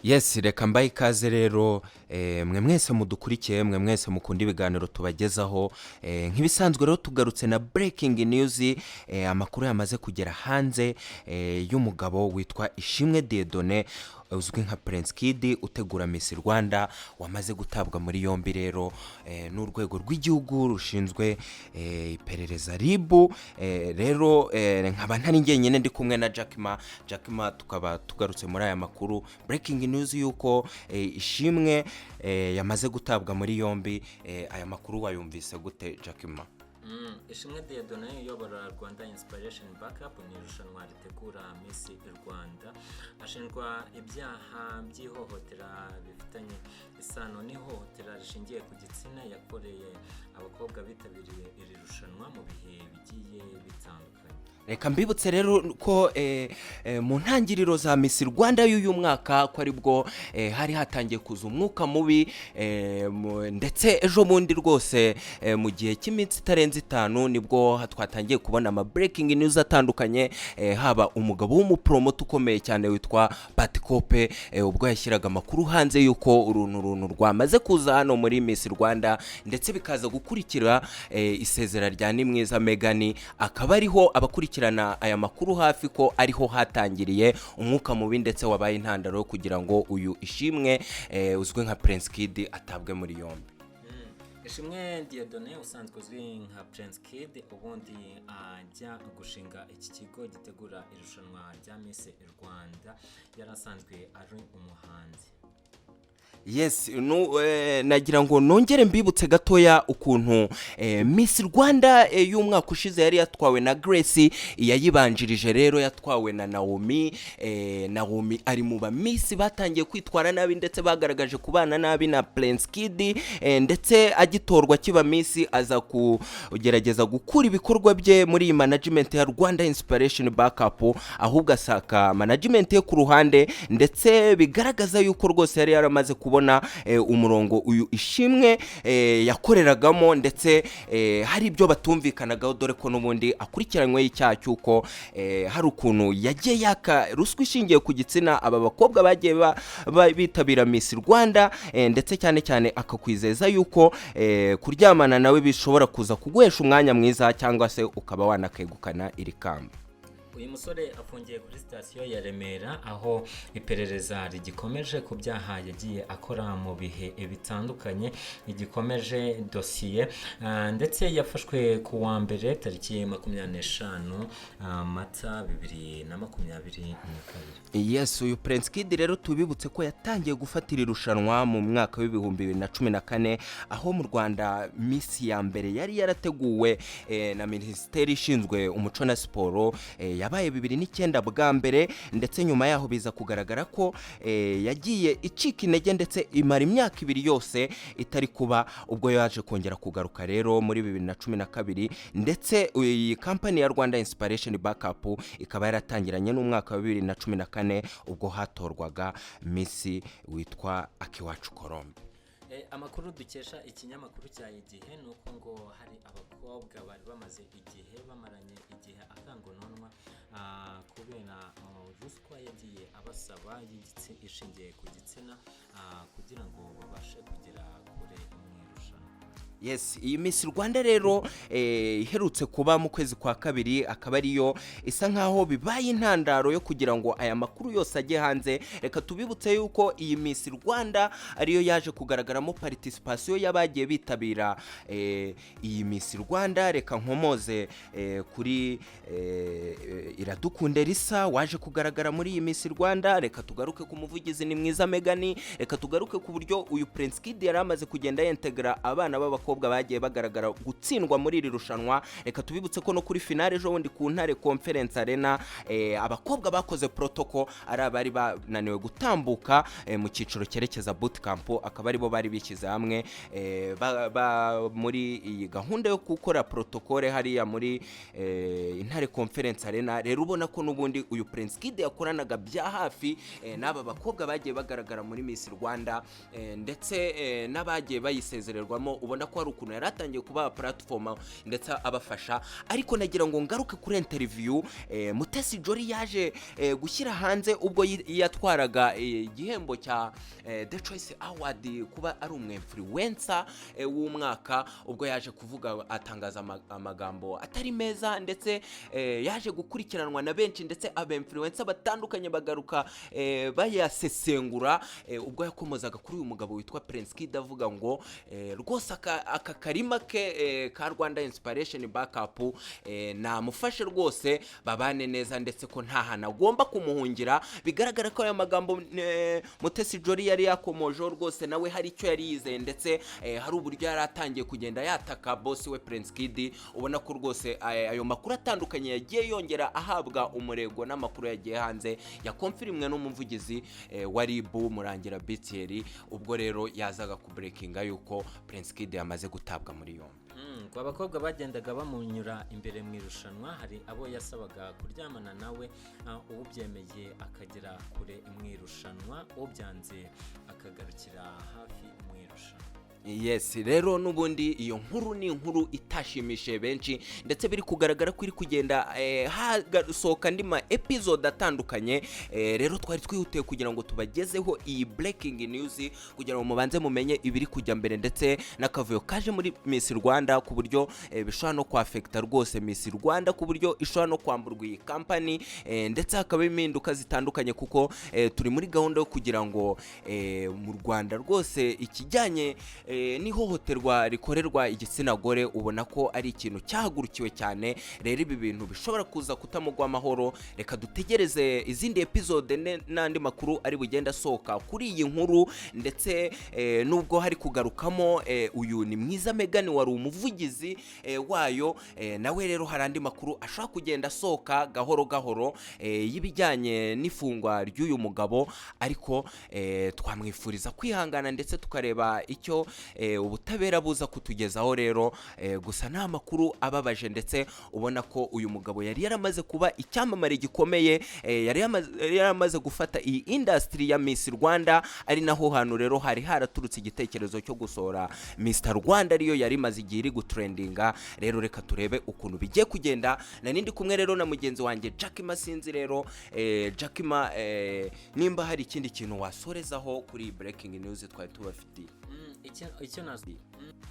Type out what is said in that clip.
Yes, reka mbaye ikaze rero mwe mwese mudukurikiye, mwe mwese mukunda ibiganiro tubagezaho, nk'ibisanzwe rero tugarutse na breaking news, amakuru yamaze kugera hanze y'umugabo witwa Ishimwe Dieudonné uzwi nka Prince Kid utegura Miss Rwanda, wamaze gutabwa muri yombi rero n'urwego rw'igihugu rushinzwe iperereza RIB. Rero nkaba ntari njyenyine ndi kumwe na Jackma tukaba tugarutse muri aya makuru breaking news yuko Ishimwe yamaze gutabwa muri yombi. Aya makuru wayumvise gute Jackma? Ishimwe Dieudonné uyobora Rwanda Inspiration Backup ni irushanwa ritegura Miss Rwanda, ashinjwa ibyaha by'ihohotera bifitanye isano n'ihohotera rishingiye ku gitsina yakoreye abakobwa bitabiriye iri rushanwa mu bihe bigiye bitandukanye. Reka mbibutse rero ko mu ntangiriro za Miss Rwanda y'uyu mwaka ko aribwo hari hatangiye kuza umwuka mubi, ndetse ejo bundi rwose mu gihe cy'iminsi itarenze 5 nibwo twatangiye kubona ama breaking news atandukanye, haba umugabo w'umupromote ukomeye cyane witwa Patikope ubwo yashyiraga amakuru hanze yuko uruntu rwamaze kuza hano muri Miss Rwanda, ndetse bikaza gukurikira isezera rya Nimwiza Megan, akaba ariho abakurikirana aya makuru hafi ko ariho hatangiriye umwuka mubi ndetse wabaye intandaro kugira ngo uyu Ishimwe uzwi nka Prince Kid atabwe muri yombi. Ishimwe Dieudonné usanzwe uzwi nka Prince Kid ubundi ajya gushinga iki kigo gitegura irushanwa rya Miss Rwanda, yarasanzwe ari umuhanzi. Yes, nagira ngo nongere mbibutse gatoya ukuntu Miss Rwanda y'umwaka ushize yari yatwawe na Grace, yayibanjirije rero yatwawe na Naomi. Naomi ari mu ba Miss batangiye kwitwara nabi ndetse bagaragaje kubana nabi na Prince Kid, ndetse agitorwa kiba Miss aza kugerageza gukura ibikorwa bye muri management ya Rwanda Inspiration Backup, ahubwo asaka management ye ku ruhande, ndetse bigaragaza yuko rwose yari yaramaze kubona umurongo uyu Ishimwe yakoreragamo, ndetse hari ibyo batumvikanagaho, dore ko n'ubundi akurikiranywe y'icyaha cyuko hari ukuntu yagiye yaka ruswa ishingiye ku gitsina aba bakobwa bagiye bitabira Miss Rwanda, ndetse cyane cyane akakwizeza yuko kuryamana nawe bishobora kuza kuguhesha umwanya mwiza cyangwa se ukaba wanakegukana iri kamba. Uyu musore afungiye kuri sitasiyo ya Remera aho iperereza rigikomeje ku byaha yagiye akora mu bihe bitandukanye, igikomeje dosiye, ndetse yafashwe ku wa mbere tariki 25 Mata 2022. Yes, uyu Prince Kid rero tubibutse ko yatangiye gufatira irushanwa mu mwaka w'ibihumbi 2014, aho mu Rwanda Miss ya mbere yari yarateguwe na Minisiteri ishinzwe umuco na siporo, yabaye 2009 bwa mbere, ndetse nyuma yaho biza kugaragara ko yagiye icika intege ndetse imara imyaka 2 yose itari kuba, ubwo yaje kongera kugaruka rero muri 2012, ndetse iyi company ya Rwanda Inspiration Backup ikaba yaratangiranye n'umwaka wa 2014 ubwo hatorwaga Miss witwa Akiwacu Colombe. Amakuru dukesha ikinyamakuru cya Igihe nuko ngo hari abakobwa bari bamaze igihe bamaranye igihe akangononwa kubera ruswa yagiye abasaba ishingiye ku gitsina kugira ngo babashe kugera kure mu irushanwa. Yes, iyi Miss Rwanda rero iherutse kuba mu kwezi kwa kabiri, akaba ariyo isa nkaho bibaye intandaro yo kugira ngo aya makuru yose ajye hanze. Reka tubibutse yuko iyi Miss Rwanda ariyo yaje kugaragaramo participation y'abagiye bitabira iyi Miss Rwanda. Reka nkomoze kuri Iradukunda Elisa waje kugaragara muri iyi Miss Rwanda, reka tugaruke ku muvugizi Nimwiza Megan, reka tugaruke ku buryo uyu Prince Kid yari amaze kugenda yentegra abana b'abakobwa bagiye bagaragara gutsindwa muri iri rushanwa. Reka tubibutse ko no kuri finale ejo wundi ku Ntare Conference Arena abakobwa bakoze protocol ari abari bananiwe gutambuka mu cyiciro cyerekeza bootcamp, akaba aribo bari bishyize hamwe muri iyi gahunda yo gukora protocol hariya muri Intare Conference Arena. Rero ubona ko n'ubundi uyu Prince Kid yakoranaga bya hafi n'aba bakobwa bagiye bagaragara muri Miss Rwanda, ndetse n'abagiye bayisezererwamo ubona ko ko hari ukuntu yari atangiye kuba platform ndetse abafasha. Ariko nagira ngo ngaruke kuri interview Mutesi Jolly yaje gushyira hanze ubwo yatwaraga igihembo cya The Choice Award kuba ari umwinfluencer w'umwaka, ubwo yaje kuvuga atangaza amagambo atari meza, ndetse yaje gukurikiranwa na benshi, ndetse abinfluencer batandukanye bagaruka bayasesengura, ubwo yakomozaga kuri uyu mugabo witwa Prince Kid avuga ngo rwose aka karima ke ka Rwanda Inspiration Backup namufashe rwose babane neza, ndetse ko nta hana agomba kumuhungira. Bigaragara ko aya magambo Mutesi Jolly yari yakomojeho rwose nawe hari icyo yari yizeye, ndetse hari uburyo yari atangiye kugenda yataka boss we Prince Kid. Ubona ko rwose ayo makuru atandukanye yagiye yongera ahabwa umurego n'amakuru yagiye hanze yakonfirimwe n'umuvugizi wa RIB Murangira BTR, ubwo rero yazaga ku breakinga yuko Prince Kid yamaze gutabwa muri yombi. Kwa bakobwa bagendaga bamunyura imbere mu irushanwa, hari abo yasabaga kuryamana nawe, ubyemeye akagera kure mu irushanwa, ubyanze akagarukira hafi mu irushanwa. Yes, rero nubundi iyo nkuru ni inkuru itashimishije benshi, ndetse biri kugaragara ko iri kugenda hasohoka ndima episode atandukanye. Rero twari twihutiye kugira ngo tubagezeho iyi breaking news kugira ngo mubanze mumenye ibiri kujya mbere, ndetse n'akavuyo kaje muri Miss Rwanda ku buryo bishobora no kwafecta rwose Miss Rwanda, ku buryo ishobora no kwamburwa iyi company, ndetse hakaba impinduka zitandukanye, kuko turi muri gahunda yo kugira ngo mu Rwanda rwose ikijyanye n'ihohoterwa rikorerwa igitsina gore ubona ko ari ikintu cyahagurukiwe cyane. Rero ibi bintu bishobora kuza kutamugwa amahoro. Reka dutegereze izindi episode n'andi makuru ari bugenda asohoka kuri iyi nkuru, ndetse nubwo hari kugarukamo uyu ni mwiza Megan wari umuvugizi wayo, nawe rero hari andi makuru ashobora kugenda asohoka gahoro gahoro y'ibijyanye n'ifungwa ry'uyu mugabo. Ariko twamwifuriza kwihangana, ndetse tukareba icyo ubutabera buza kutugezaho. Rero gusa nta makuru ababaje, ndetse ubona ko uyu mugabo yari yaramaze kuba icyamamare gikomeye, yari yaramaze gufata iyi industry ya Miss Rwanda, ari naho hantu rero hari haraturutse igitekerezo cyo gusohora Mr Rwanda, ariyo yari maze igihe iri gutrendinga. Rero reka turebe ukuntu bigiye kugenda. Nandi kumwe rero na mugenzi wanjye Jackima. Sinzi rero Jackima, nimba hari ikindi kintu wasorezaho kuri breaking news twari tubafitiye. Icyo nazi